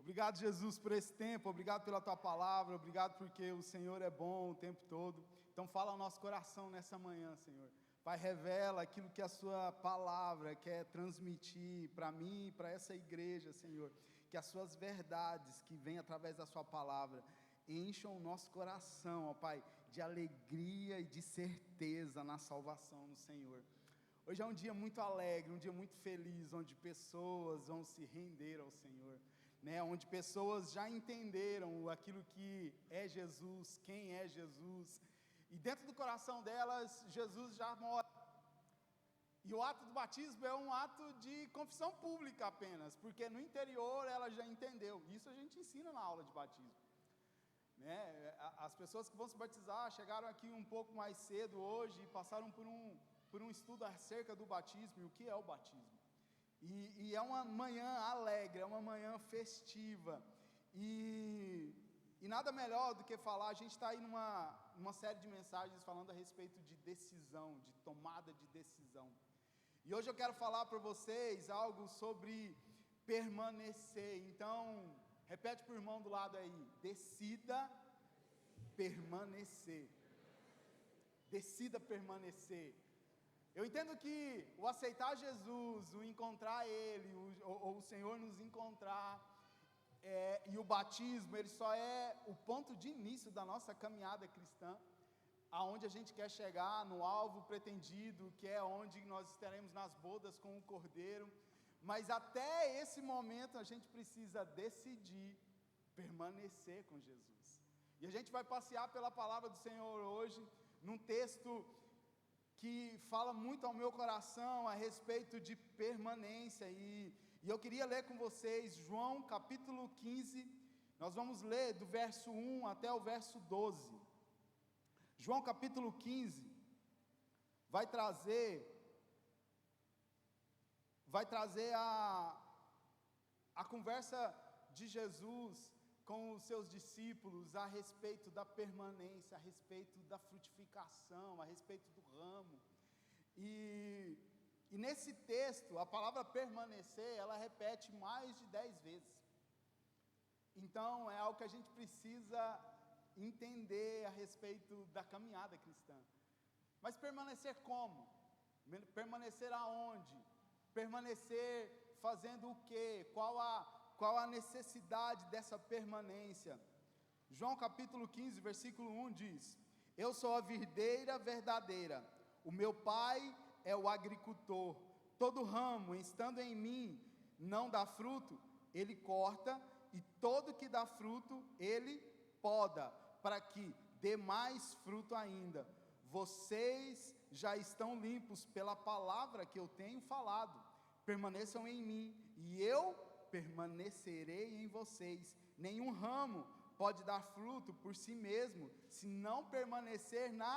Obrigado, Jesus, por esse tempo, obrigado pela Tua palavra, obrigado porque o Senhor é bom o tempo todo. Então fala ao nosso coração nessa manhã, Senhor. Pai, revela aquilo que a Sua palavra quer transmitir para mim e para essa igreja, Senhor. Que as Suas verdades que vêm através da Sua palavra encham o nosso coração, ó Pai, de alegria e de certeza na salvação no Senhor. Hoje é um dia muito alegre, um dia muito feliz, onde pessoas vão se render ao Senhor, né? Onde pessoas já entenderam aquilo que é Jesus, quem é Jesus, e dentro do coração delas, Jesus já mora. E o ato do batismo é um ato de confissão pública apenas, porque no interior ela já entendeu. Isso a gente ensina na aula de batismo, né? As pessoas que vão se batizar chegaram aqui um pouco mais cedo hoje e passaram por um estudo acerca do batismo e o que é o batismo. E é uma manhã alegre, é uma manhã festiva, e nada melhor do que falar. A gente está aí numa série de mensagens falando a respeito de decisão, de tomada de decisão, e hoje eu quero falar para vocês algo sobre permanecer. Então, repete para o irmão do lado aí: decida permanecer, decida permanecer. Eu entendo que o aceitar Jesus, o encontrar Ele, ou o Senhor nos encontrar, e o batismo, ele só é o ponto de início da nossa caminhada cristã, aonde a gente quer chegar, no alvo pretendido, que é onde nós estaremos nas bodas com o Cordeiro. Mas até esse momento a gente precisa decidir permanecer com Jesus. E a gente vai passear pela palavra do Senhor hoje, num texto que fala muito ao meu coração a respeito de permanência, e eu queria ler com vocês João capítulo 15, nós vamos ler do verso 1 até o verso 12, João capítulo 15, vai trazer a conversa de Jesus com os seus discípulos a respeito da permanência, a respeito da frutificação, a respeito do ramo, e nesse texto, a palavra permanecer, ela repete mais de 10 vezes, então é algo que a gente precisa entender a respeito da caminhada cristã. Mas permanecer como? Permanecer aonde? Permanecer fazendo o quê? Qual a necessidade dessa permanência? João capítulo 15, versículo 1 diz: eu sou a videira verdadeira, o meu pai é o agricultor. Todo ramo estando em mim não dá fruto, ele corta, e todo que dá fruto, ele poda, para que dê mais fruto ainda. Vocês já estão limpos pela palavra que eu tenho falado. Permaneçam em mim, e eu permanecerei em vocês. Nenhum ramo pode dar fruto por si mesmo, se não permanecer na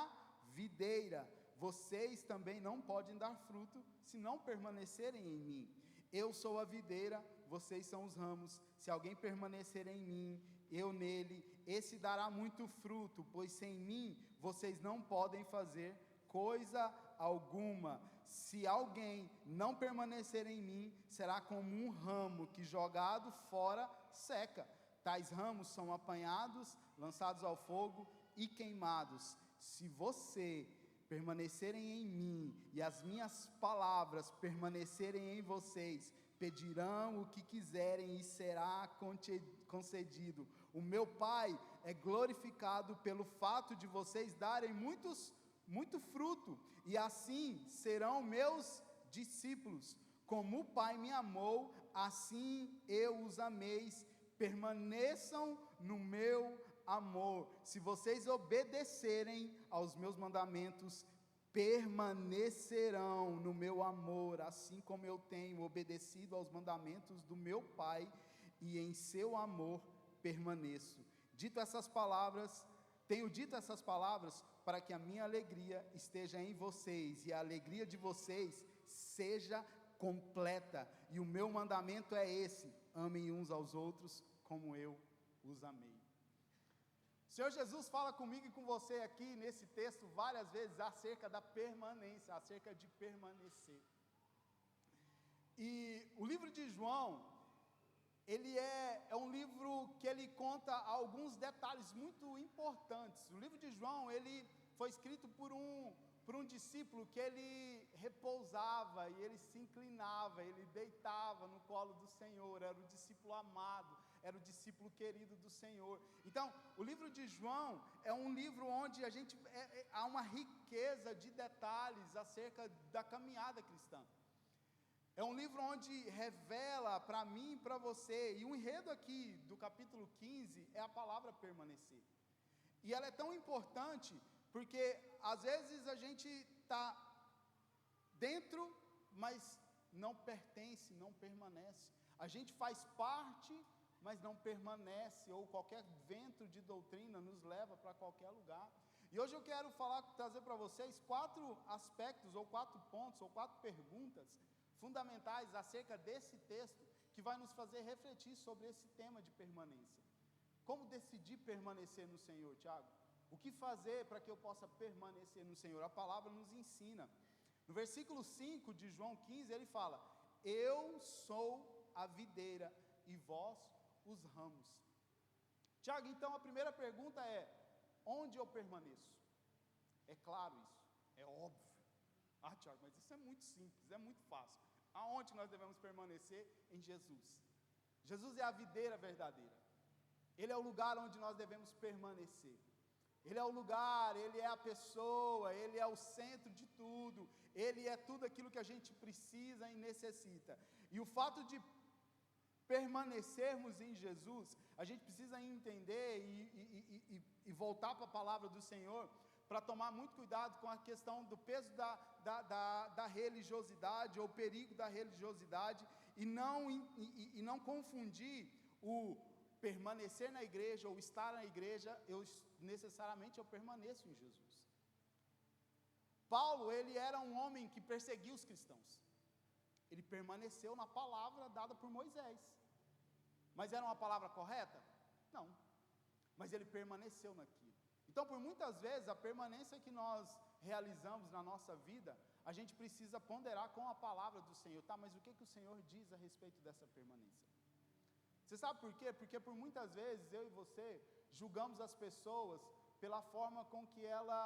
videira. Vocês também não podem dar fruto, se não permanecerem em mim. Eu sou a videira, vocês são os ramos. Se alguém permanecer em mim, eu nele, esse dará muito fruto, pois sem mim, vocês não podem fazer coisa alguma. Se alguém não permanecer em mim, será como um ramo que jogado fora seca. Tais ramos são apanhados, lançados ao fogo e queimados. Se você permanecerem em mim e as minhas palavras permanecerem em vocês, pedirão o que quiserem e será concedido. O meu Pai é glorificado pelo fato de vocês darem muito fruto, e assim serão meus discípulos. Como o Pai me amou, assim eu os ameis. Permaneçam no meu amor. Se vocês obedecerem aos meus mandamentos, permanecerão no meu amor, assim como eu tenho obedecido aos mandamentos do meu Pai, e em seu amor permaneço. Tenho dito essas palavras para que a minha alegria esteja em vocês, e a alegria de vocês seja completa. E o meu mandamento é esse: amem uns aos outros como eu os amei. O Senhor Jesus fala comigo e com você aqui nesse texto várias vezes acerca da permanência, acerca de permanecer. E o livro de João, ele é um livro que ele conta alguns detalhes muito importantes. O livro de João, ele foi escrito por um discípulo que ele repousava e ele se inclinava, ele deitava no colo do Senhor, era o discípulo amado, era o discípulo querido do Senhor. Então, o livro de João é um livro onde há uma riqueza de detalhes acerca da caminhada cristã. É um livro onde revela para mim e para você, e o enredo aqui do capítulo 15 é a palavra permanecer. E ela é tão importante porque às vezes a gente está dentro, mas não pertence, não permanece. A gente faz parte, mas não permanece, ou qualquer vento de doutrina nos leva para qualquer lugar. E hoje eu quero trazer para vocês 4 aspectos, ou 4 pontos, ou 4 perguntas fundamentais acerca desse texto, que vai nos fazer refletir sobre esse tema de permanência. Como decidir permanecer no Senhor, Tiago? O que fazer para que eu possa permanecer no Senhor? A palavra nos ensina. No versículo 5 de João 15, ele fala: eu sou a videira e vós os ramos. Tiago, então a primeira pergunta é: onde eu permaneço? É claro isso, é óbvio. Ah, Tiago, mas isso é muito simples, é muito fácil. Aonde nós devemos permanecer? Em Jesus. Jesus é a videira verdadeira. Ele é o lugar onde nós devemos permanecer. Ele é o lugar, Ele é a pessoa, Ele é o centro de tudo, Ele é tudo aquilo que a gente precisa e necessita. E o fato de permanecermos em Jesus, a gente precisa entender e voltar para a palavra do Senhor, para tomar muito cuidado com a questão do peso da religiosidade, ou perigo da religiosidade, e não confundir o permanecer na igreja, ou estar na igreja, necessariamente eu permaneço em Jesus. Paulo, ele era um homem que perseguia os cristãos, ele permaneceu na palavra dada por Moisés, mas era uma palavra correta? Não, mas ele permaneceu naquilo. Então, por muitas vezes, a permanência que nós realizamos na nossa vida, a gente precisa ponderar com a palavra do Senhor. Tá, mas o que o Senhor diz a respeito dessa permanência? Você sabe por quê? Porque por muitas vezes, eu e você, julgamos as pessoas pela forma com que ela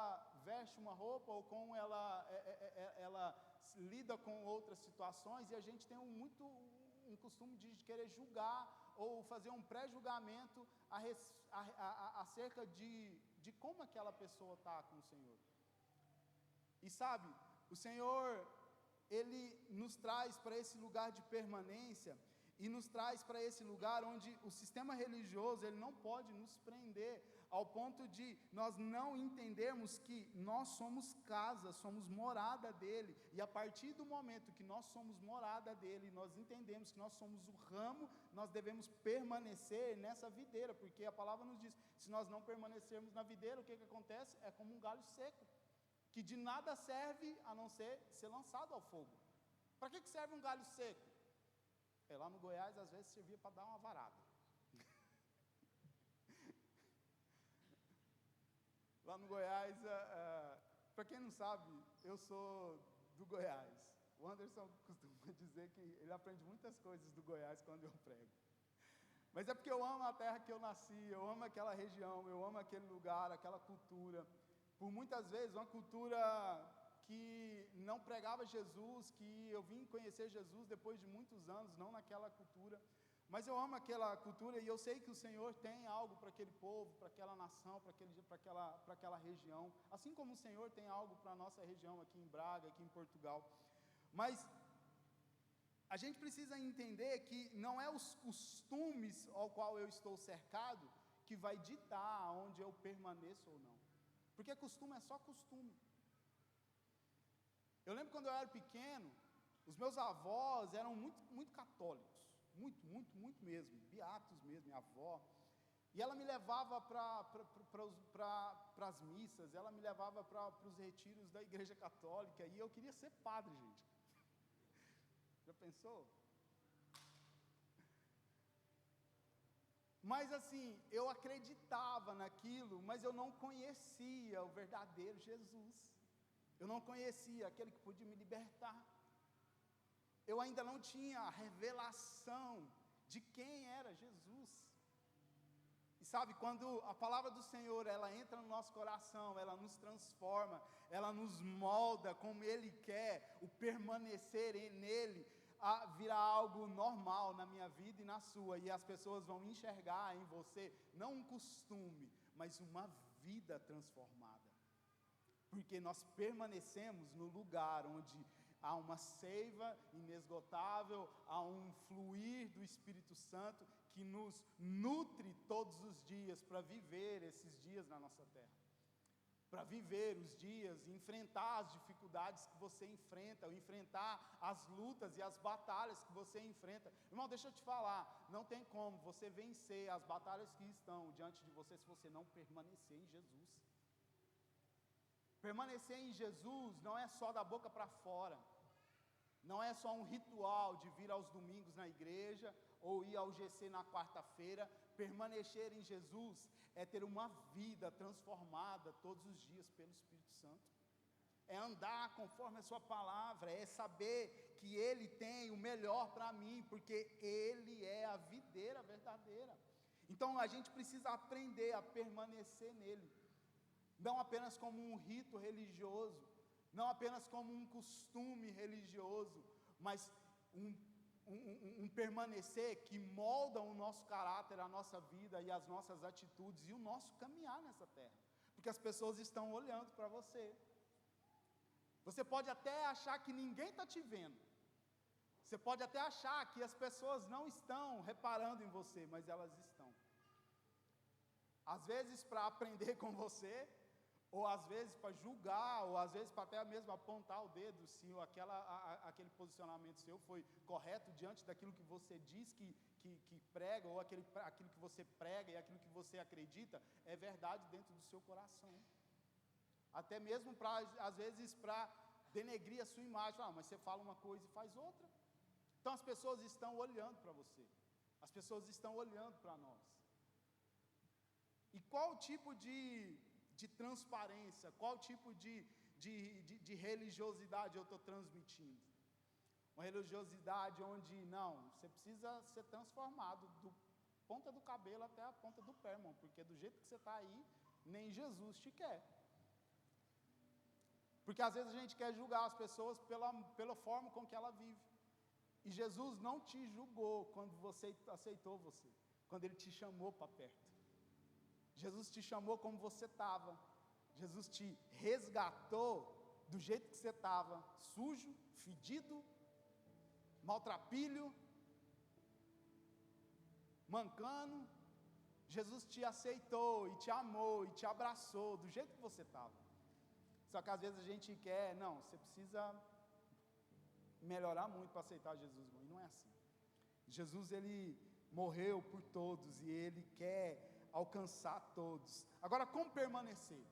veste uma roupa, ou como ela lida com outras situações, e a gente tem um costume de querer julgar, ou fazer um pré-julgamento acerca de como aquela pessoa está com o Senhor. E sabe, o Senhor, Ele nos traz para esse lugar de permanência, e nos traz para esse lugar onde o sistema religioso, ele não pode nos prender, ao ponto de nós não entendermos que nós somos casa, somos morada dele, e a partir do momento que nós somos morada dele, nós entendemos que nós somos o ramo, nós devemos permanecer nessa videira, porque a palavra nos diz, se nós não permanecermos na videira, o que acontece? É como um galho seco, que de nada serve a não ser lançado ao fogo. Para que serve um galho seco? Lá no Goiás, às vezes, servia para dar uma varada. Lá no Goiás, para quem não sabe, eu sou do Goiás. O Anderson costuma dizer que ele aprende muitas coisas do Goiás quando eu prego. Mas é porque eu amo a terra que eu nasci, eu amo aquela região, eu amo aquele lugar, aquela cultura. Por muitas vezes, uma cultura que não pregava Jesus, que eu vim conhecer Jesus depois de muitos anos, não naquela cultura, mas eu amo aquela cultura, e eu sei que o Senhor tem algo para aquele povo, para aquela nação, para aquela região, assim como o Senhor tem algo para a nossa região, aqui em Braga, aqui em Portugal. Mas a gente precisa entender que não é os costumes ao qual eu estou cercado que vai ditar onde eu permaneço ou não, porque costume é só costume. Eu lembro quando eu era pequeno, os meus avós eram muito católicos, muito mesmo, beatos mesmo, minha avó, e ela me levava para as missas, ela me levava para os retiros da igreja católica, e eu queria ser padre, gente. Já pensou? Mas assim, eu acreditava naquilo, mas eu não conhecia o verdadeiro Jesus. Eu não conhecia aquele que podia me libertar. Eu ainda não tinha a revelação de quem era Jesus. E sabe, quando a palavra do Senhor, ela entra no nosso coração, ela nos transforma, ela nos molda como Ele quer, o permanecer nele, virá algo normal na minha vida e na sua, e as pessoas vão enxergar em você, não um costume, mas uma vida transformada, porque nós permanecemos no lugar onde há uma seiva inesgotável, há um fluir do Espírito Santo, que nos nutre todos os dias, para viver esses dias na nossa terra, para viver os dias, enfrentar as dificuldades que você enfrenta, enfrentar as lutas e as batalhas que você enfrenta. Irmão, deixa eu te falar, não tem como você vencer as batalhas que estão diante de você, se você não permanecer em Jesus. Permanecer em Jesus não é só da boca para fora, não é só um ritual de vir aos domingos na igreja, ou ir ao GC na quarta-feira. Permanecer em Jesus é ter uma vida transformada todos os dias pelo Espírito Santo, é andar conforme a sua palavra, é saber que Ele tem o melhor para mim, porque Ele é a videira verdadeira. Então a gente precisa aprender a permanecer nele, não apenas como um rito religioso, não apenas como um costume religioso, mas um permanecer que molda o nosso caráter, a nossa vida e as nossas atitudes e o nosso caminhar nessa terra, porque as pessoas estão olhando para você. Você pode até achar que ninguém está te vendo, você pode até achar que as pessoas não estão reparando em você, mas elas estão, às vezes para aprender com você, ou às vezes para julgar, ou às vezes para até mesmo apontar o dedo, se aquele posicionamento seu foi correto diante daquilo que você diz que prega, ou aquilo que você prega e aquilo que você acredita, é verdade dentro do seu coração. Até mesmo às vezes para denegrir a sua imagem, mas você fala uma coisa e faz outra. Então as pessoas estão olhando para você, as pessoas estão olhando para nós. E qual tipo de transparência, qual tipo de religiosidade eu estou transmitindo? Uma religiosidade onde, não, você precisa ser transformado, do ponta do cabelo até a ponta do pé, irmão, porque do jeito que você está aí, nem Jesus te quer. Porque às vezes a gente quer julgar as pessoas pela forma com que ela vive, e Jesus não te julgou quando você aceitou você, quando Ele te chamou para perto. Jesus te chamou como você estava, Jesus te resgatou do jeito que você estava, sujo, fedido, maltrapilho, mancando. Jesus te aceitou e te amou e te abraçou do jeito que você estava. Só que às vezes a gente quer, não, você precisa melhorar muito para aceitar Jesus, irmão, e não é assim. Jesus, Ele morreu por todos e Ele quer alcançar todos. Agora, como permanecer?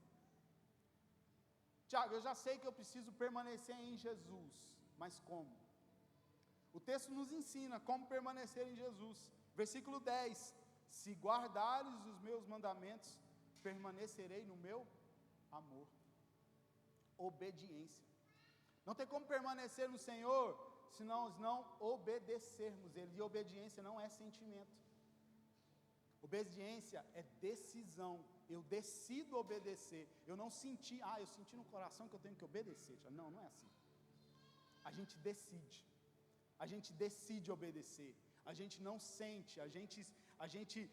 Tiago, eu já sei que eu preciso permanecer em Jesus, mas como? O texto nos ensina como permanecer em Jesus. Versículo 10: se guardares os meus mandamentos, permanecerei no meu amor. Obediência. Não tem como permanecer no Senhor se nós não obedecermos Ele, e obediência não é sentimento. Obediência é decisão. Eu decido obedecer. Eu não senti, eu senti no coração que eu tenho que obedecer. Não, não é assim. A gente decide. A gente decide obedecer. A gente não sente. A gente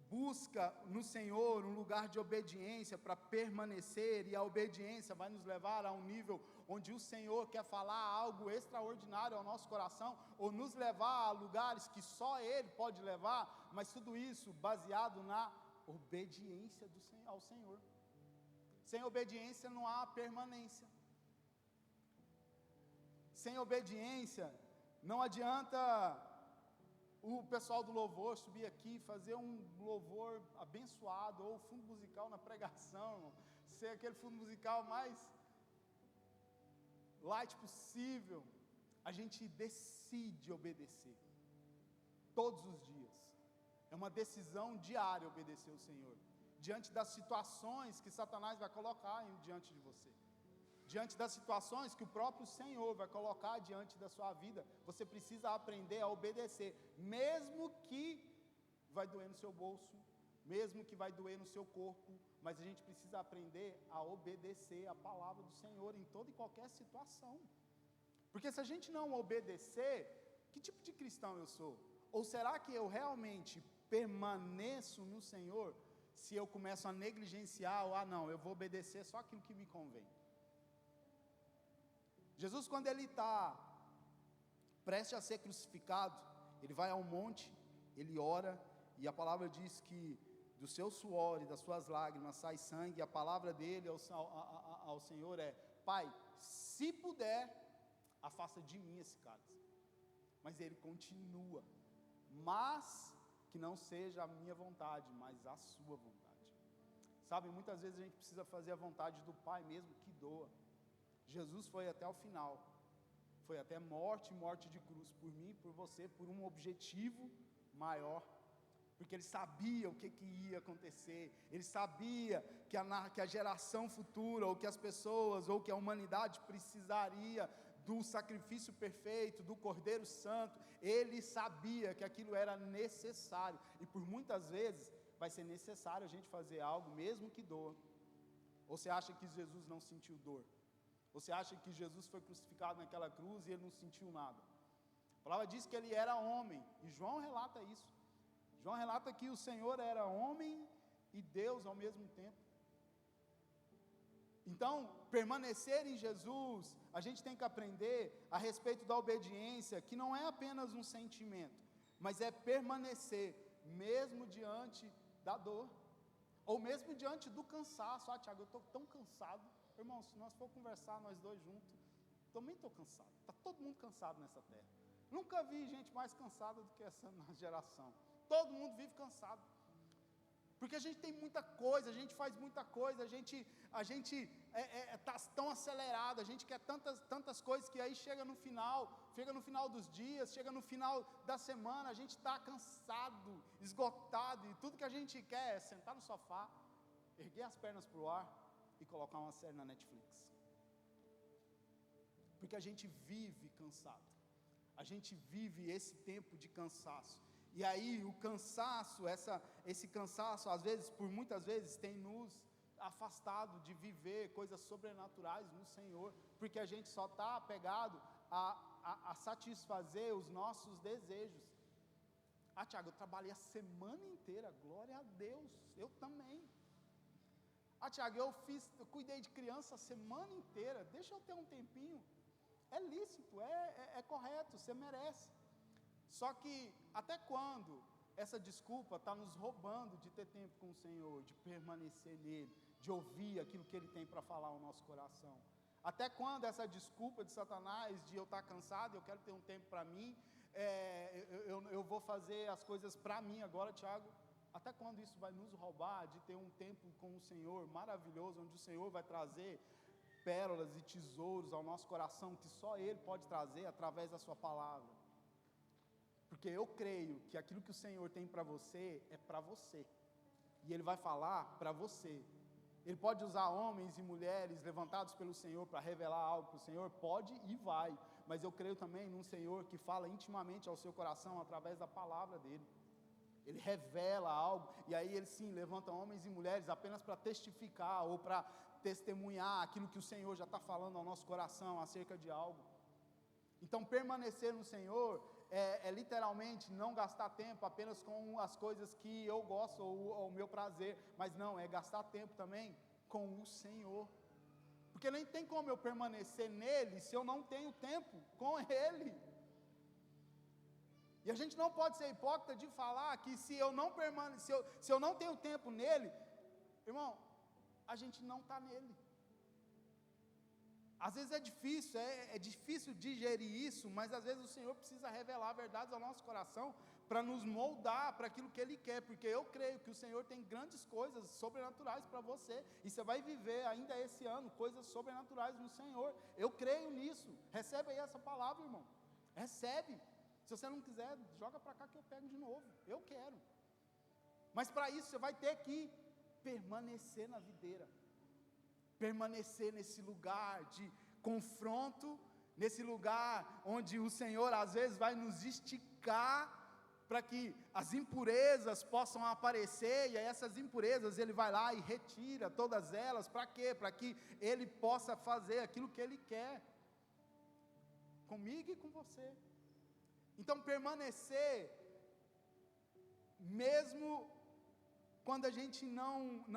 busca no Senhor um lugar de obediência para permanecer, e a obediência vai nos levar a um nível onde o Senhor quer falar algo extraordinário ao nosso coração, ou nos levar a lugares que só Ele pode levar, mas tudo isso baseado na obediência ao Senhor. Sem obediência não há permanência. Sem obediência não adianta o pessoal do louvor subir aqui e fazer um louvor abençoado, ou fundo musical na pregação, ser aquele fundo musical mais light possível. A gente decide obedecer todos os dias. É uma decisão diária obedecer o Senhor, diante das situações que Satanás vai colocar diante de você, diante das situações que o próprio Senhor vai colocar diante da sua vida, você precisa aprender a obedecer, mesmo que vai doer no seu bolso, mesmo que vai doer no seu corpo, mas a gente precisa aprender a obedecer a palavra do Senhor em toda e qualquer situação. Porque se a gente não obedecer, que tipo de cristão eu sou? Ou será que eu realmente permaneço no Senhor se eu começo a negligenciar, ou não, eu vou obedecer só aquilo que me convém? Jesus, quando ele está prestes a ser crucificado, ele vai ao monte, ele ora, e a palavra diz que do seu suor e das suas lágrimas sai sangue, e a palavra dele ao Senhor é: Pai, se puder, afasta de mim esse cálice. Mas ele continua: mas que não seja a minha vontade, mas a sua vontade. Sabe, muitas vezes a gente precisa fazer a vontade do Pai mesmo que doa. Jesus foi até o final, foi até morte de cruz, por mim, por você, por um objetivo maior, porque ele sabia o que ia acontecer, ele sabia que a geração futura, ou que as pessoas, ou que a humanidade precisaria do sacrifício perfeito, do Cordeiro Santo. Ele sabia que aquilo era necessário, e por muitas vezes vai ser necessário a gente fazer algo, mesmo que doa. Ou você acha que Jesus não sentiu dor? Você acha que Jesus foi crucificado naquela cruz e ele não sentiu nada? A palavra diz que ele era homem, e João relata isso. João relata que o Senhor era homem e Deus ao mesmo tempo. Então, permanecer em Jesus, a gente tem que aprender a respeito da obediência, que não é apenas um sentimento, mas é permanecer, mesmo diante da dor, ou mesmo diante do cansaço. Tiago, eu estou tão cansado. Irmão, se nós for conversar, nós dois juntos, também estou cansado. Está todo mundo cansado nessa terra. Nunca vi gente mais cansada do que essa geração. Todo mundo vive cansado. Porque a gente tem muita coisa, a gente faz muita coisa, a gente está tão acelerado, a gente quer tantas coisas que aí chega no final dos dias, chega no final da semana, a gente está cansado, esgotado, e tudo que a gente quer é sentar no sofá, erguer as pernas para o ar e colocar uma série na Netflix. Porque a gente vive cansado, a gente vive esse tempo de cansaço. E aí o cansaço, esse cansaço, às vezes, por muitas vezes, tem nos afastado de viver coisas sobrenaturais no Senhor, porque a gente só está apegado a satisfazer os nossos desejos. Tiago, eu trabalhei a semana inteira, glória a Deus, eu também. Tiago, eu cuidei de criança a semana inteira, deixa eu ter um tempinho. É lícito, é correto, você merece. Só que até quando essa desculpa está nos roubando de ter tempo com o Senhor, de permanecer nele, de ouvir aquilo que ele tem para falar ao nosso coração? Até quando essa desculpa de Satanás, de eu estar cansado, eu quero ter um tempo para mim, eu vou fazer as coisas para mim agora, Tiago? Até quando isso vai nos roubar de ter um tempo com o Senhor maravilhoso, onde o Senhor vai trazer pérolas e tesouros ao nosso coração, que só Ele pode trazer através da sua palavra? Porque eu creio que aquilo que o Senhor tem para você é para você, e Ele vai falar para você. Ele pode usar homens e mulheres levantados pelo Senhor para revelar algo para o Senhor, pode e vai, mas eu creio também num Senhor que fala intimamente ao seu coração através da palavra dEle. Ele revela algo, e aí Ele sim levanta homens e mulheres apenas para testificar, ou para testemunhar aquilo que o Senhor já está falando ao nosso coração acerca de algo. Então permanecer no Senhor é literalmente não gastar tempo apenas com as coisas que eu gosto, ou ao meu prazer, mas não, é gastar tempo também com o Senhor, porque nem tem como eu permanecer nele se eu não tenho tempo com Ele. E a gente não pode ser hipócrita de falar que se eu não tenho tempo nele, irmão, a gente não está nele. Às vezes é difícil digerir isso, mas às vezes o Senhor precisa revelar verdades ao nosso coração para nos moldar para aquilo que Ele quer, porque eu creio que o Senhor tem grandes coisas sobrenaturais para você, e você vai viver ainda esse ano coisas sobrenaturais no Senhor. Eu creio nisso. Recebe aí essa palavra, irmão. Recebe. Se você não quiser, joga para cá que eu pego de novo. Eu quero. Mas para isso você vai ter que permanecer na videira. permanecer nesse lugar de confronto, nesse lugar onde o Senhor às vezes vai nos esticar, para que as impurezas possam aparecer, e aí essas impurezas Ele vai lá e retira todas elas, para quê? Para que Ele possa fazer aquilo que Ele quer, comigo e com você. Então permanecer, mesmo quando a gente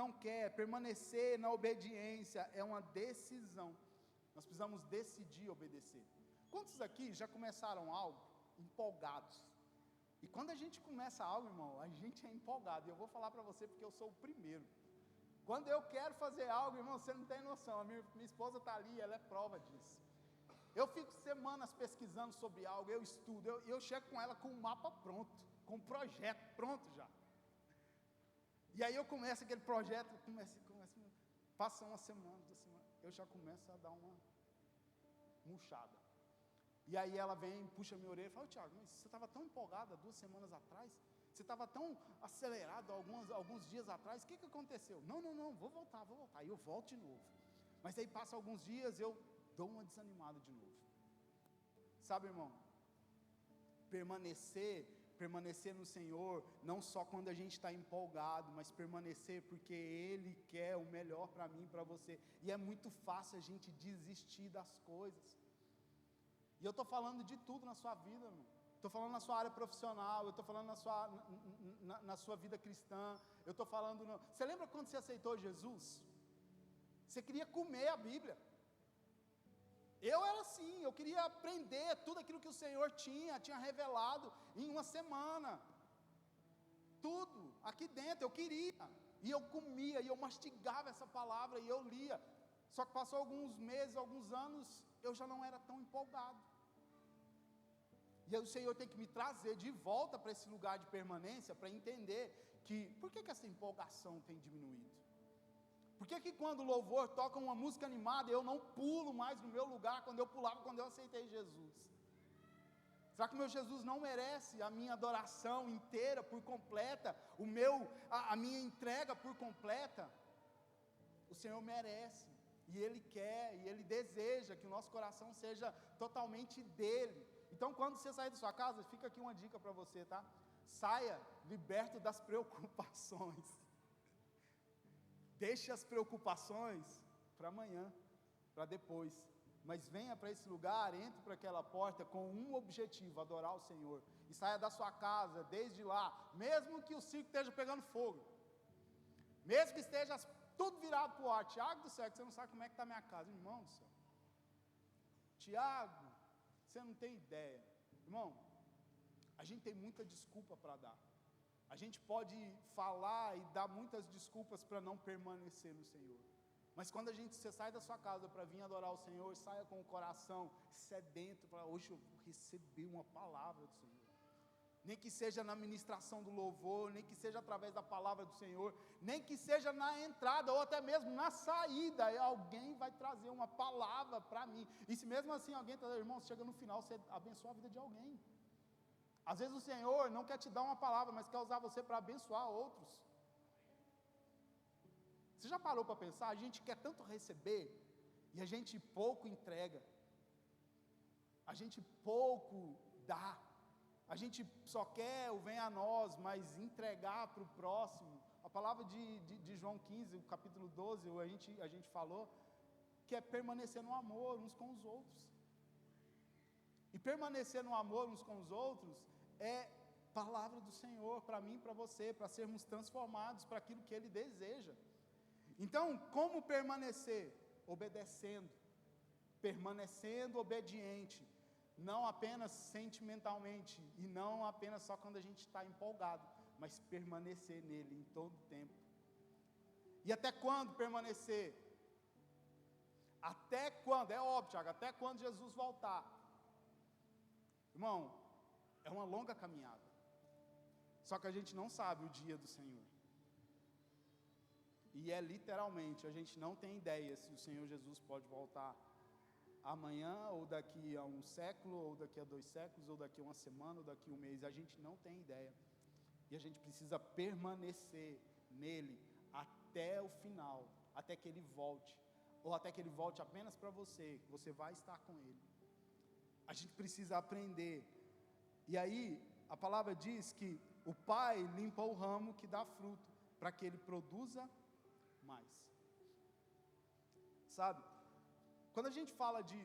não quer, permanecer na obediência, é uma decisão, nós precisamos decidir obedecer. Quantos aqui já começaram algo empolgados? E quando a gente começa algo, irmão, a gente é empolgado. E eu vou falar para você porque eu sou o primeiro. Quando eu quero fazer algo, irmão, você não tem noção. A minha esposa está ali, ela é prova disso. Eu fico semanas pesquisando sobre algo, eu estudo, eu chego com ela com o mapa pronto, com o projeto pronto já. E aí eu começo aquele projeto, passa uma semana, 2 semanas, eu já começo a dar uma murchada. E aí ela vem, puxa minha orelha e fala: Tiago, mas você estava tão empolgado há 2 semanas atrás, você estava tão acelerado alguns dias atrás, o que aconteceu? Não, vou voltar, aí eu volto de novo. Mas aí passa alguns dias, eu dou uma desanimada de novo. Sabe, irmão, permanecer no Senhor, não só quando a gente está empolgado, mas permanecer porque Ele quer o melhor para mim e para você, e é muito fácil a gente desistir das coisas. E eu estou falando de tudo na sua vida, irmão. Estou falando na sua área profissional, eu estou falando na sua vida cristã, eu estou falando... Você lembra quando você aceitou Jesus? Você queria comer a Bíblia. Eu era assim, eu queria aprender tudo aquilo que o Senhor tinha revelado em uma semana. Tudo, aqui dentro, eu queria. E eu comia, e eu mastigava essa palavra, e eu lia. Só que passou alguns meses, alguns anos, eu já não era tão empolgado. E aí o Senhor tem que me trazer de volta para esse lugar de permanência, para entender que, por que essa empolgação tem diminuído? Por que quando o louvor toca uma música animada, eu não pulo mais no meu lugar, quando eu pulava, quando eu aceitei Jesus? Será que o meu Jesus não merece a minha adoração inteira, por completa, a minha entrega por completa? O Senhor merece, e Ele quer, e Ele deseja que o nosso coração seja totalmente dEle. Então, quando você sair da sua casa, fica aqui uma dica para você, tá? Saia liberto das preocupações. Deixe as preocupações para amanhã, para depois. Mas venha para esse lugar, entre para aquela porta com um objetivo: adorar o Senhor. E saia da sua casa, desde lá, mesmo que o circo esteja pegando fogo, mesmo que esteja tudo virado para o ar. Tiago do céu, que você não sabe como é que está a minha casa. Irmão do céu. Tiago, você não tem ideia. Irmão, a gente tem muita desculpa para dar. A gente pode falar e dar muitas desculpas para não permanecer no Senhor. Mas quando você sai da sua casa para vir adorar o Senhor, saia com o coração sedento, para hoje eu vou receber uma palavra do Senhor. Nem que seja na ministração do louvor, nem que seja através da palavra do Senhor, nem que seja na entrada ou até mesmo na saída, alguém vai trazer uma palavra para mim. E se mesmo assim alguém trazer, irmão, chega no final, você abençoa a vida de alguém. Às vezes o Senhor não quer te dar uma palavra, mas quer usar você para abençoar outros. Você já parou para pensar? A gente quer tanto receber e a gente pouco entrega. A gente pouco dá. A gente só quer o vem a nós, mas entregar para o próximo. A palavra de João 15, o capítulo 12, a gente falou, que é permanecer no amor uns com os outros. E permanecer no amor uns com os outros é palavra do Senhor para mim e para você, para sermos transformados para aquilo que Ele deseja. Então, como permanecer? Obedecendo, permanecendo obediente, não apenas sentimentalmente, e não apenas só quando a gente está empolgado, mas permanecer nele em todo o tempo. E até quando permanecer? Até quando? É óbvio, Tiago, até quando Jesus voltar. Irmão, é uma longa caminhada. Só que a gente não sabe o dia do Senhor. E é literalmente, a gente não tem ideia se o Senhor Jesus pode voltar amanhã, ou daqui a um século, ou daqui a 2 séculos, ou daqui a uma semana, ou daqui a um mês. A gente não tem ideia. E a gente precisa permanecer nele até o final, até que ele volte, ou até que ele volte apenas para você, você vai estar com ele. A gente precisa aprender. E aí, a palavra diz que o Pai limpa o ramo que dá fruto, para que ele produza mais. Sabe, quando a gente fala de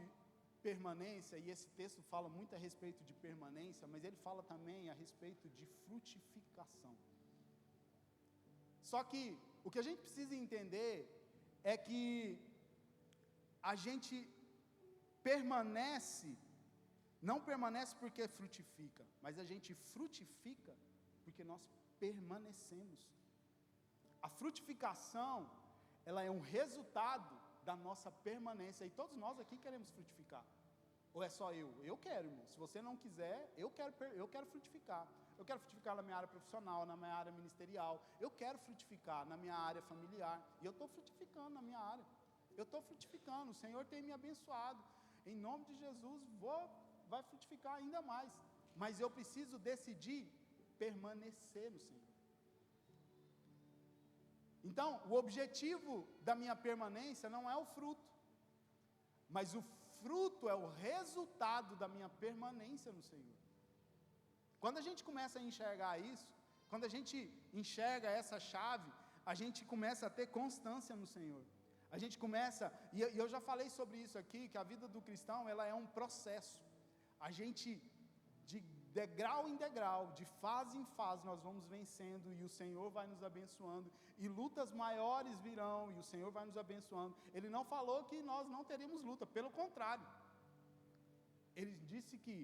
permanência, e esse texto fala muito a respeito de permanência, mas ele fala também a respeito de frutificação. Só que o que a gente precisa entender é que a gente não permanece porque frutifica, mas a gente frutifica porque nós permanecemos. A frutificação, ela é um resultado da nossa permanência, e todos nós aqui queremos frutificar. Ou é só eu? Eu quero, irmão. Se você não quiser, eu quero frutificar. Eu quero frutificar na minha área profissional, na minha área ministerial. Eu quero frutificar na minha área familiar. E eu estou frutificando na minha área. Eu estou frutificando. O Senhor tem me abençoado. Em nome de Jesus, vai frutificar ainda mais. Mas eu preciso decidir permanecer no Senhor. Então, o objetivo da minha permanência não é o fruto, mas o fruto é o resultado da minha permanência no Senhor. Quando a gente começa a enxergar isso, quando a gente enxerga essa chave, a gente começa a ter constância no Senhor. A gente começa, e eu já falei sobre isso aqui, que a vida do cristão, ela é um processo. A gente, de degrau em degrau, de fase em fase, nós vamos vencendo, e o Senhor vai nos abençoando, e lutas maiores virão, e o Senhor vai nos abençoando. Ele não falou que nós não teremos luta, pelo contrário. Ele disse que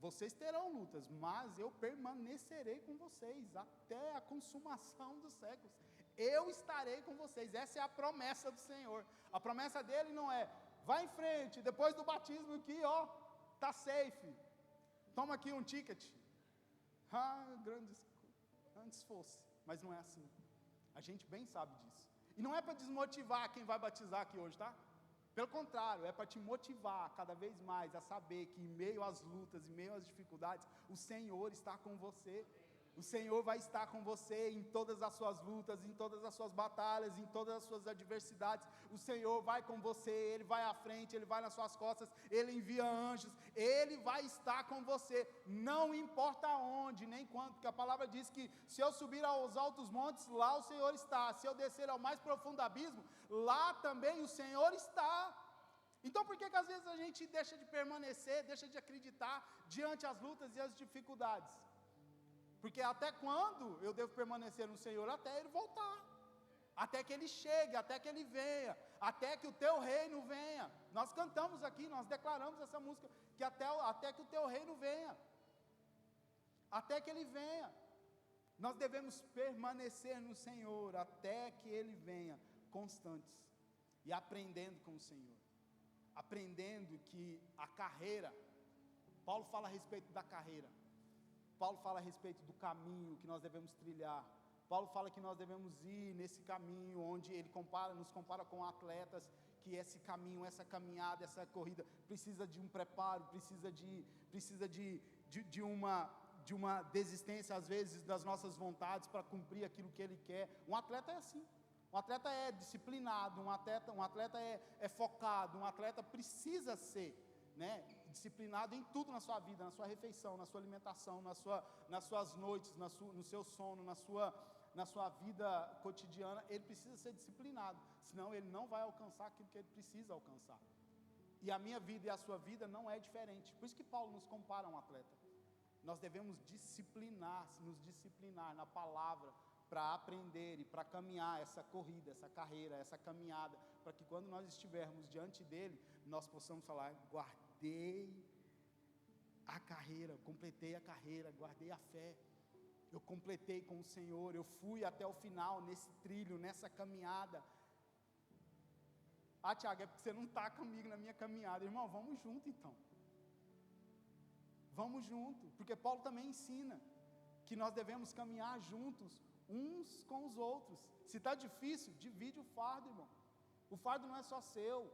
vocês terão lutas, mas eu permanecerei com vocês, até a consumação dos séculos. Eu estarei com vocês. Essa é a promessa do Senhor. A promessa dele não é, vai em frente, depois do batismo aqui, ó, tá safe. Toma aqui um ticket. Antes fosse, mas não é assim. A gente bem sabe disso. E não é para desmotivar quem vai batizar aqui hoje, tá? Pelo contrário, é para te motivar cada vez mais a saber que em meio às lutas, em meio às dificuldades, o Senhor está com você. O Senhor vai estar com você em todas as suas lutas, em todas as suas batalhas, em todas as suas adversidades. O Senhor vai com você, Ele vai à frente, Ele vai nas suas costas, Ele envia anjos, Ele vai estar com você, não importa onde, nem quando, porque a palavra diz que se eu subir aos altos montes, lá o Senhor está. Se eu descer ao mais profundo abismo, lá também o Senhor está. Então por que às vezes a gente deixa de permanecer, deixa de acreditar diante as lutas e as dificuldades? Porque até quando eu devo permanecer no Senhor? Até Ele voltar, até que Ele chegue, até que Ele venha, até que o Teu reino venha. Nós cantamos aqui, nós declaramos essa música, que até que o Teu reino venha, até que Ele venha. Nós devemos permanecer no Senhor, até que Ele venha, constantes, e aprendendo com o Senhor, aprendendo que a carreira, Paulo fala a respeito da carreira, Paulo fala a respeito do caminho que nós devemos trilhar. Paulo fala que nós devemos ir nesse caminho onde ele nos compara com atletas, que esse caminho, essa caminhada, essa corrida precisa de um preparo, precisa de uma desistência às vezes das nossas vontades para cumprir aquilo que ele quer. Um atleta é assim. Um atleta é disciplinado, um atleta é focado, um atleta precisa ser, né, disciplinado em tudo na sua vida, na sua refeição, na sua alimentação, nas suas noites, no seu sono, na sua vida cotidiana. Ele precisa ser disciplinado, senão ele não vai alcançar aquilo que ele precisa alcançar. E a minha vida e a sua vida não é diferente. Por isso que Paulo nos compara a um atleta. Nós devemos nos disciplinar na palavra, para aprender e para caminhar essa corrida, essa carreira, essa caminhada, para que quando nós estivermos diante dele, nós possamos falar, guardei a carreira, completei a carreira, guardei a fé, eu completei com o Senhor, eu fui até o final nesse trilho, nessa caminhada. Tiago, é porque você não está comigo na minha caminhada. Irmão, vamos junto então, vamos junto, porque Paulo também ensina que nós devemos caminhar juntos, uns com os outros. Se está difícil, divide o fardo, irmão. O fardo não é só seu.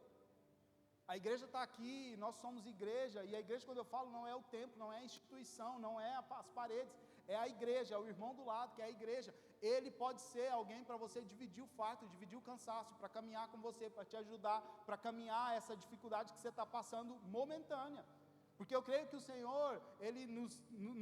A igreja está aqui, nós somos igreja, e a igreja, quando eu falo, não é o templo, não é a instituição, não é as paredes, é a igreja, é o irmão do lado, que é a igreja. Ele pode ser alguém para você dividir o fardo, dividir o cansaço, para caminhar com você, para te ajudar, para caminhar essa dificuldade que você está passando momentânea. Porque eu creio que o Senhor, Ele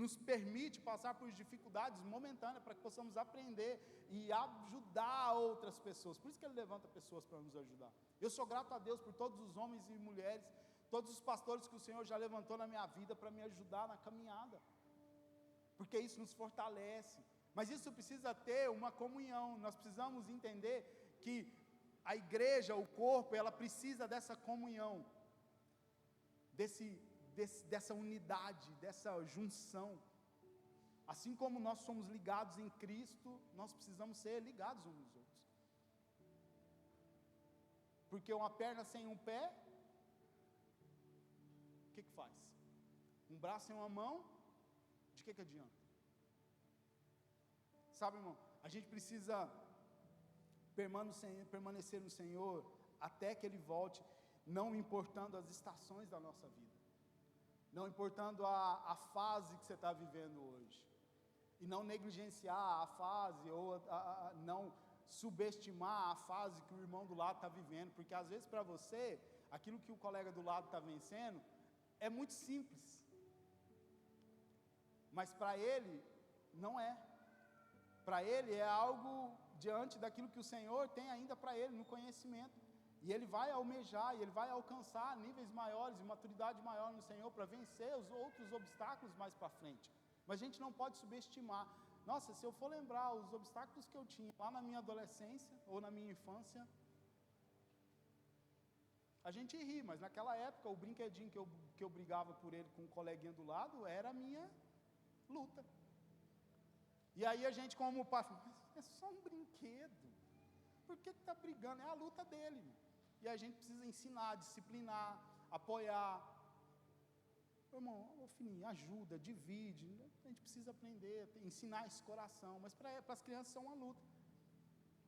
nos permite passar por dificuldades momentâneas, para que possamos aprender e ajudar outras pessoas. Por isso que Ele levanta pessoas para nos ajudar. Eu sou grato a Deus por todos os homens e mulheres, todos os pastores que o Senhor já levantou na minha vida para me ajudar na caminhada, porque isso nos fortalece. Mas isso precisa ter uma comunhão. Nós precisamos entender que a igreja, o corpo, ela precisa dessa comunhão, dessa unidade, dessa junção. Assim como nós somos ligados em Cristo, nós precisamos ser ligados uns nos outros. Porque uma perna sem um pé, o que faz? Um braço sem uma mão, de que adianta? Sabe, irmão, a gente precisa permanecer no Senhor até que Ele volte, não importando as estações da nossa vida, não importando a fase que você está vivendo hoje, e não negligenciar a fase, ou não subestimar a fase que o irmão do lado está vivendo, porque às vezes para você, aquilo que o colega do lado está vencendo, é muito simples, mas para ele, não é. Para ele é algo diante daquilo que o Senhor tem ainda para ele, no conhecimento. E ele vai almejar, e ele vai alcançar níveis maiores e maturidade maior no Senhor para vencer os outros obstáculos mais para frente. Mas a gente não pode subestimar. Nossa, se eu for lembrar os obstáculos que eu tinha lá na minha adolescência ou na minha infância, a gente ri, mas naquela época o brinquedinho que eu brigava por ele com um coleguinha do lado era a minha luta. E aí a gente, como pai, é só um brinquedo, por que está brigando? É a luta dele. E a gente precisa ensinar, disciplinar, apoiar. Irmão, filhinho, ajuda, divide. A gente precisa aprender, ensinar esse coração. Mas para as crianças é uma luta.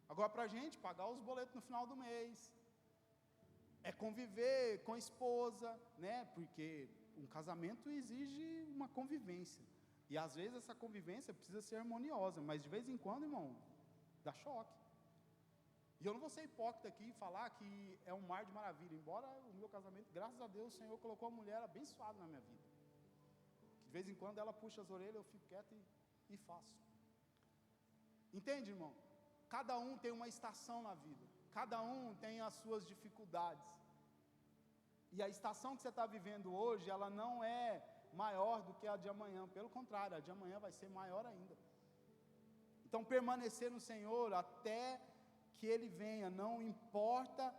Agora para a gente, pagar os boletos no final do mês, é conviver com a esposa, né? Porque um casamento exige uma convivência. E às vezes essa convivência precisa ser harmoniosa, mas de vez em quando, irmão, dá choque. E eu não vou ser hipócrita aqui e falar que é um mar de maravilha, embora o meu casamento, graças a Deus, o Senhor colocou uma mulher abençoada na minha vida. De vez em quando ela puxa as orelhas, eu fico quieto e faço. Entende, irmão? Cada um tem uma estação na vida, cada um tem as suas dificuldades. E a estação que você está vivendo hoje, ela não é maior do que a de amanhã, pelo contrário, a de amanhã vai ser maior ainda. Então permanecer no Senhor até que Ele venha, não importa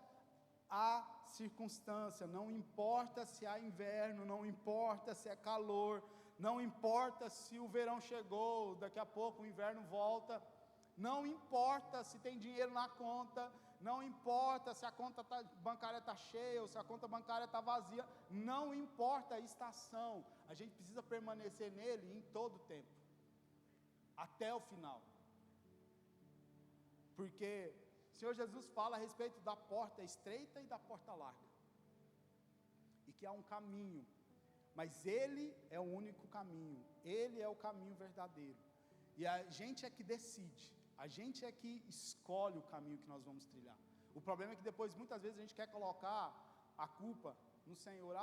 a circunstância, não importa se há inverno, não importa se é calor, não importa se o verão chegou, daqui a pouco o inverno volta, não importa se tem dinheiro na conta, não importa se a conta bancária está cheia ou se a conta bancária está vazia, não importa a estação, a gente precisa permanecer nele em todo o tempo, até o final. Porque o Senhor Jesus fala a respeito da porta estreita e da porta larga, e que há um caminho, mas Ele é o único caminho, Ele é o caminho verdadeiro, e a gente é que decide, a gente é que escolhe o caminho que nós vamos trilhar. O problema é que depois, muitas vezes, a gente quer colocar a culpa no Senhor.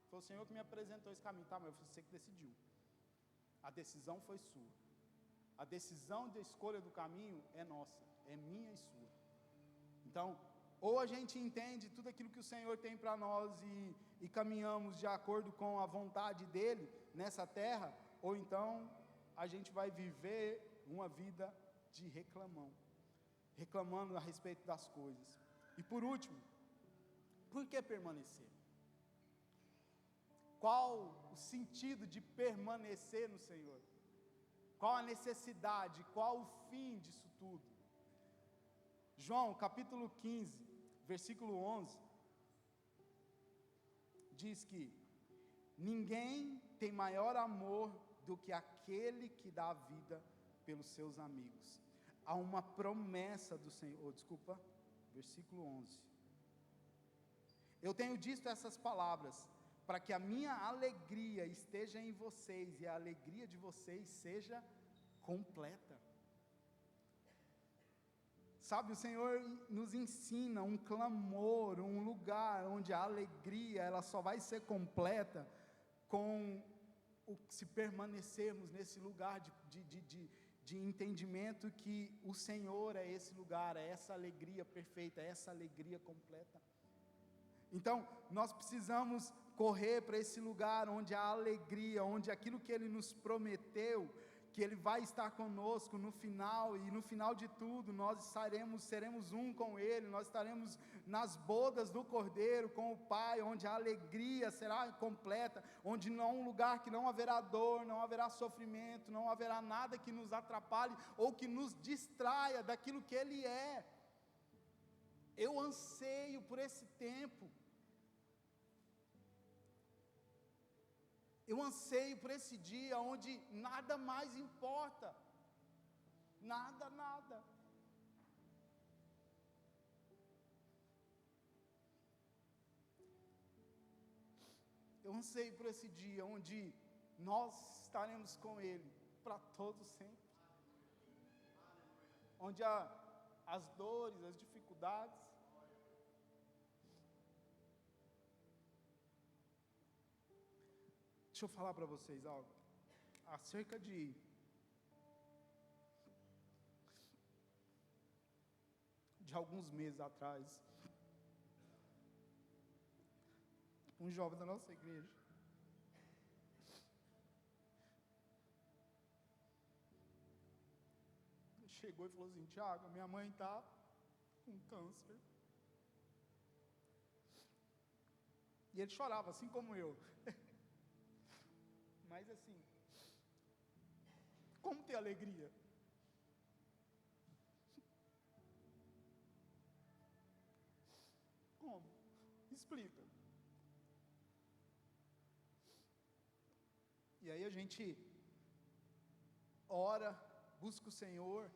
Foi o Senhor que me apresentou esse caminho. Tá, mas foi você que decidiu. A decisão foi sua. A decisão de escolha do caminho é nossa, é minha e sua. Então, ou a gente entende tudo aquilo que o Senhor tem para nós e caminhamos de acordo com a vontade dEle nessa terra, ou então a gente vai viver uma vida de reclamando a respeito das coisas. E por último, por que permanecer? Qual o sentido de permanecer no Senhor? Qual a necessidade, qual o fim disso tudo? João capítulo 15, versículo 11, diz que ninguém tem maior amor do que aquele que dá a vida pelos seus amigos. Há uma promessa do Senhor, versículo 11. Eu tenho dito essas palavras para que a minha alegria esteja em vocês e a alegria de vocês seja completa. Sabe, o Senhor nos ensina um clamor, um lugar onde a alegria, ela só vai ser completa se permanecermos nesse lugar de entendimento que o Senhor é esse lugar, é essa alegria perfeita, é essa alegria completa. Então, nós precisamos correr para esse lugar onde a alegria, onde aquilo que Ele nos prometeu, que Ele vai estar conosco no final, e no final de tudo, nós seremos um com Ele, nós estaremos nas bodas do Cordeiro, com o Pai, onde a alegria será completa, onde não um lugar que não haverá dor, não haverá sofrimento, não haverá nada que nos atrapalhe, ou que nos distraia daquilo que Ele é. Eu anseio por esse tempo, eu anseio por esse dia onde nada mais importa, nada. Eu anseio por esse dia onde nós estaremos com Ele para todo sempre, onde as dores, as dificuldades, deixa eu falar para vocês algo. Há cerca de alguns meses atrás, um jovem da nossa igreja chegou e falou assim: Tiago, minha mãe está com câncer. E ele chorava, assim como eu. Mas assim, como ter alegria? Como? Explica. E aí a gente ora, busca o Senhor,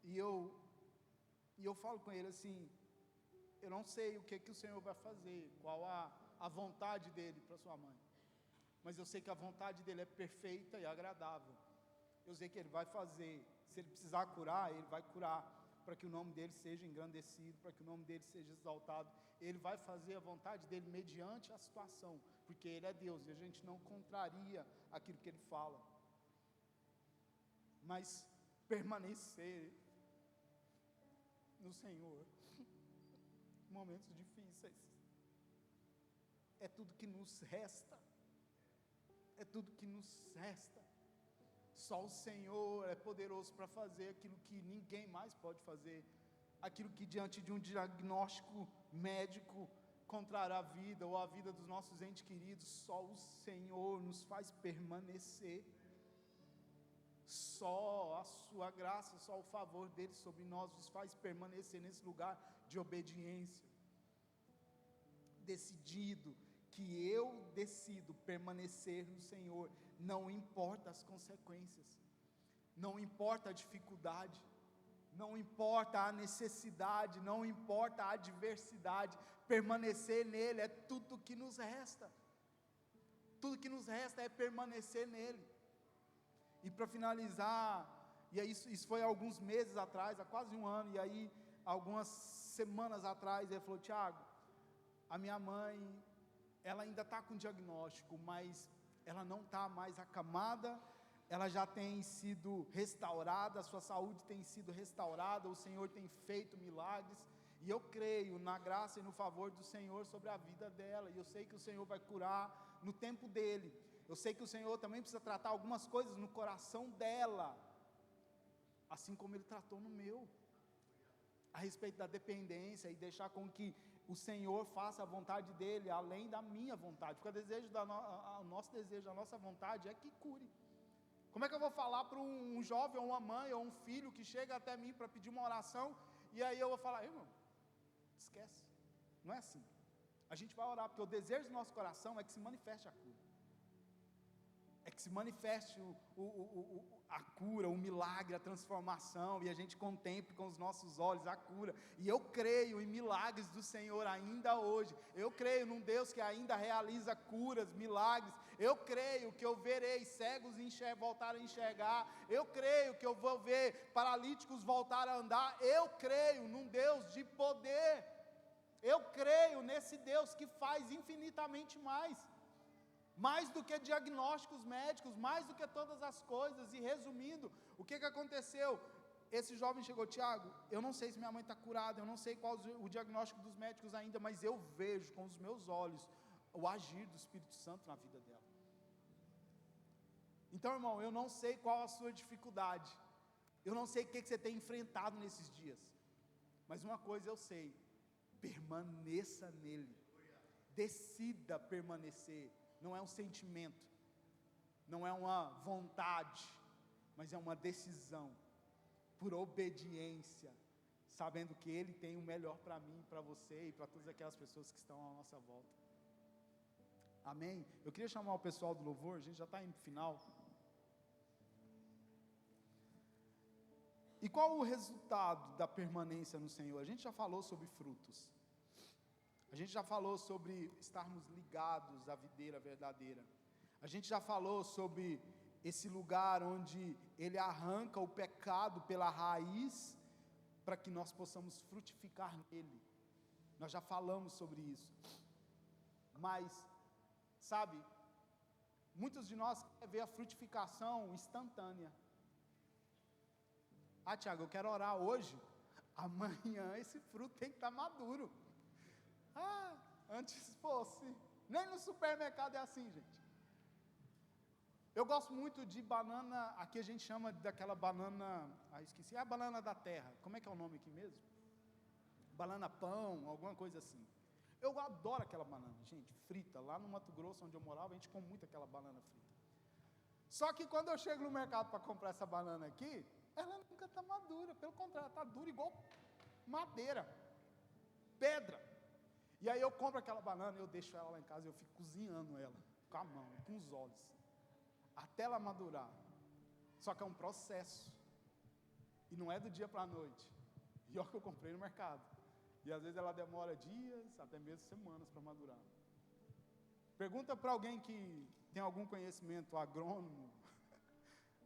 e eu falo com ele assim: eu não sei o que o Senhor vai fazer, qual a vontade dele para sua mãe, mas eu sei que a vontade dele é perfeita e agradável. Eu sei que ele vai fazer, se ele precisar curar, ele vai curar, para que o nome dele seja engrandecido, para que o nome dele seja exaltado. Ele vai fazer a vontade dele mediante a situação, porque ele é Deus, e a gente não contraria aquilo que ele fala. Mas permanecer no Senhor, momentos difíceis, é tudo que nos resta. É tudo que nos resta. Só o Senhor é poderoso para fazer aquilo que ninguém mais pode fazer, aquilo que diante de um diagnóstico médico contrário à vida, ou à vida dos nossos entes queridos, só o Senhor nos faz permanecer. Só a sua graça, só o favor dele sobre nós nos faz permanecer nesse lugar de obediência, decidido, que eu decido permanecer no Senhor, não importa as consequências, não importa a dificuldade, não importa a necessidade, não importa a adversidade, permanecer nele é tudo que nos resta. Tudo que nos resta é permanecer nele. E para finalizar, e aí isso foi há alguns meses atrás, há quase um ano, e aí algumas semanas atrás, ele falou: Tiago, a minha mãe, ela ainda está com diagnóstico, mas ela não está mais acamada, ela já tem sido restaurada, a sua saúde tem sido restaurada, o Senhor tem feito milagres, e eu creio na graça e no favor do Senhor sobre a vida dela, e eu sei que o Senhor vai curar no tempo dele. Eu sei que o Senhor também precisa tratar algumas coisas no coração dela, assim como Ele tratou no meu, a respeito da dependência, e deixar com que o Senhor faça a vontade dEle, além da minha vontade, porque o nosso desejo, a nossa vontade é que cure. Como é que eu vou falar para um jovem, ou uma mãe, ou um filho, que chega até mim para pedir uma oração, e aí eu vou falar: irmão, esquece, não é assim. A gente vai orar, porque o desejo do nosso coração é que se manifeste a cura. é que se manifeste a cura, o milagre, a transformação, e a gente contemple com os nossos olhos a cura. E eu creio em milagres do Senhor ainda hoje. Eu creio num Deus que ainda realiza curas, milagres. Eu creio que eu verei cegos voltar a enxergar. Eu creio que eu vou ver paralíticos voltar a andar. Eu creio num Deus de poder. Eu creio nesse Deus que faz infinitamente mais do que diagnósticos médicos, mais do que todas as coisas. E resumindo, o que aconteceu? Esse jovem chegou: Tiago, eu não sei se minha mãe está curada, eu não sei qual o diagnóstico dos médicos ainda, mas eu vejo com os meus olhos o agir do Espírito Santo na vida dela. Então, irmão, eu não sei qual a sua dificuldade, eu não sei o que você tem enfrentado nesses dias, mas uma coisa eu sei: permaneça nele, decida permanecer. Não é um sentimento, não é uma vontade, mas é uma decisão, por obediência, sabendo que Ele tem o melhor para mim, para você e para todas aquelas pessoas que estão à nossa volta. Amém? Eu queria chamar o pessoal do louvor, a gente já está indo para o final. E qual o resultado da permanência no Senhor? A gente já falou sobre frutos. A gente já falou sobre estarmos ligados à videira verdadeira. A gente já falou sobre esse lugar onde Ele arranca o pecado pela raiz, para que nós possamos frutificar nele. Nós já falamos sobre isso. Mas, sabe, muitos de nós querem ver a frutificação instantânea. Tiago, eu quero orar hoje, amanhã esse fruto tem que estar maduro. Antes fosse, nem no supermercado é assim, gente. Eu gosto muito de banana, aqui a gente chama daquela banana, esqueci, a banana da terra, como é que é o nome aqui mesmo? Banana pão, alguma coisa assim. Eu adoro aquela banana, gente, frita, lá no Mato Grosso, onde eu morava, a gente come muito aquela banana frita. Só que quando eu chego no mercado para comprar essa banana aqui, ela nunca está madura, pelo contrário, está dura igual madeira, pedra. E aí eu compro aquela banana, eu deixo ela lá em casa, eu fico cozinhando ela, com a mão, com os olhos, até ela madurar. Só que é um processo, e não é do dia para a noite. E olha que eu comprei no mercado, e às vezes ela demora dias, até mesmo semanas para madurar. Pergunta para alguém que tem algum conhecimento agrônomo,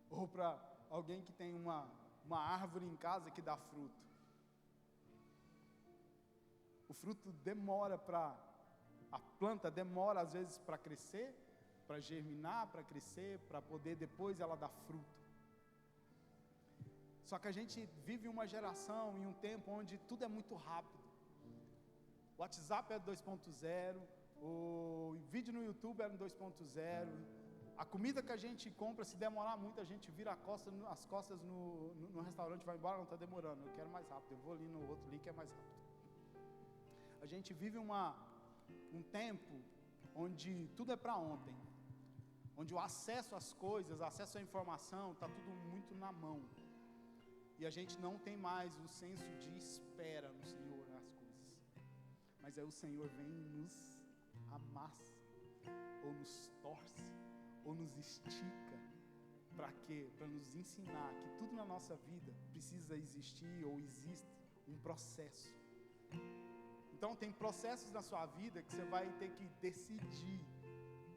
ou para alguém que tem uma árvore em casa que dá fruto. O fruto demora a planta demora às vezes para crescer, para germinar, para crescer, para poder depois ela dar fruto. Só que a gente vive uma geração e um tempo onde tudo é muito rápido. O WhatsApp é 2.0, o vídeo no YouTube é 2.0, a comida que a gente compra, se demorar muito, a gente vira as costas no restaurante, vai embora, não está demorando, eu quero mais rápido, eu vou ali no outro ali que é mais rápido. A gente vive um tempo onde tudo é para ontem, onde o acesso às coisas, acesso à informação, está tudo muito na mão, e a gente não tem mais o senso de espera no Senhor nas coisas, mas aí o Senhor vem e nos amassa, ou nos torce, ou nos estica. Para quê? Para nos ensinar que tudo na nossa vida precisa existir, ou existe um processo. Então tem processos na sua vida que você vai ter que decidir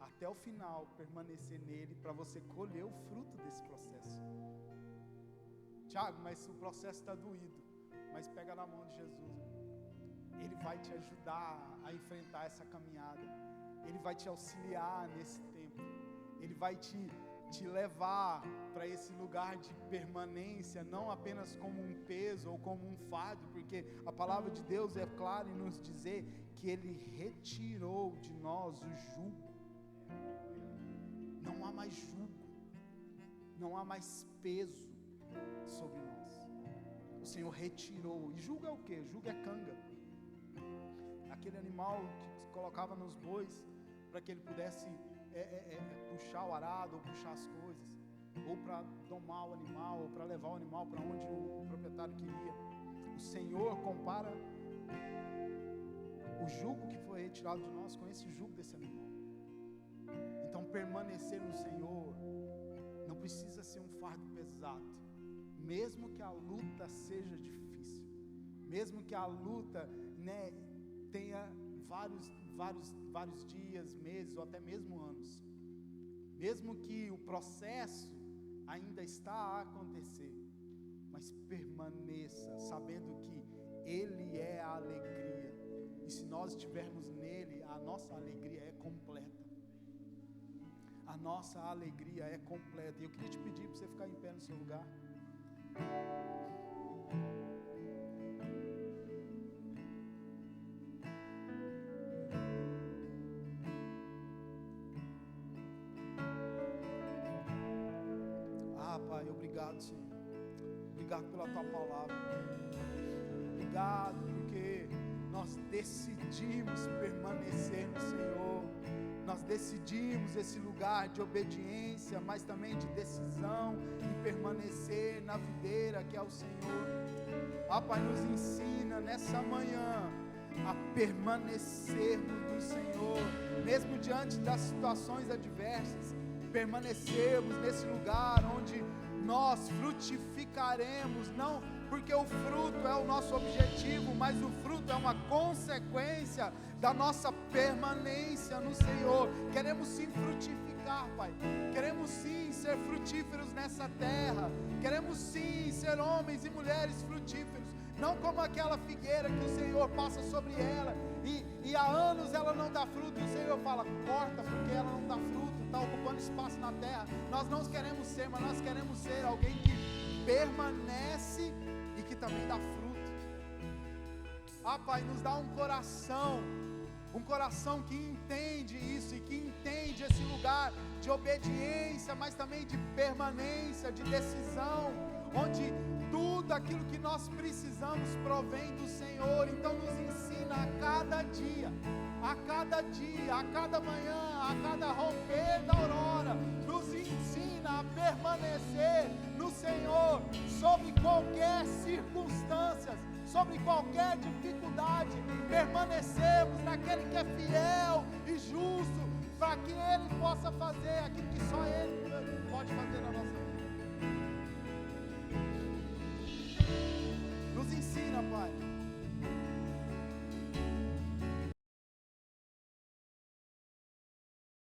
até o final permanecer nele, para você colher o fruto desse processo. Tiago, mas o processo está doído. Mas pega na mão de Jesus, Ele vai te ajudar a enfrentar essa caminhada, Ele vai te auxiliar nesse tempo, Ele vai te levar para esse lugar de permanência, não apenas como um peso ou como um fardo, porque a palavra de Deus é clara em nos dizer que Ele retirou de nós o jugo. Não há mais jugo, não há mais peso sobre nós. O Senhor retirou. E jugo é o quê? Jugo é canga, aquele animal que se colocava nos bois para que ele pudesse puxar o arado, ou puxar as coisas, ou para domar o animal, ou para levar o animal para onde o proprietário queria. O Senhor compara o jugo que foi retirado de nós com esse jugo desse animal. Então permanecer no Senhor não precisa ser um fardo pesado, mesmo que a luta seja difícil, mesmo que a luta, né, tenha vários dias, meses ou até mesmo anos, mesmo que o processo ainda está a acontecer, mas permaneça sabendo que Ele é a alegria, e se nós estivermos nele, a nossa alegria é completa. A nossa alegria é completa. E eu queria te pedir para você ficar em pé no seu lugar. Pai, obrigado, Senhor. Obrigado pela Tua palavra. Obrigado porque nós decidimos permanecer no Senhor. Nós decidimos esse lugar de obediência, mas também de decisão em permanecer na videira que é o Senhor. Pai, nos ensina nessa manhã a permanecermos no Senhor, mesmo diante das situações adversas, permanecermos nesse lugar onde nós frutificaremos, não porque o fruto é o nosso objetivo, mas o fruto é uma consequência da nossa permanência no Senhor. Queremos sim frutificar, Pai, queremos sim ser frutíferos nessa terra, queremos sim ser homens e mulheres frutíferos, não como aquela figueira que o Senhor passa sobre ela, e há anos ela não dá fruto, e o Senhor fala, corta, porque ela não dá fruto, está ocupando espaço na terra. Nós não queremos ser, mas nós queremos ser alguém que permanece e que também dá fruto. Pai, nos dá um coração que entende isso, e que entende esse lugar de obediência, mas também de permanência, de decisão, onde tudo aquilo que nós precisamos provém do Senhor. Então nos ensina a cada dia, a cada manhã, a cada romper da aurora, nos ensina a permanecer no Senhor, sobre qualquer circunstância, sobre qualquer dificuldade, permanecemos naquele que é fiel e justo, para que Ele possa fazer aquilo que só Ele pode fazer na nossa vida. Nos ensina, Pai,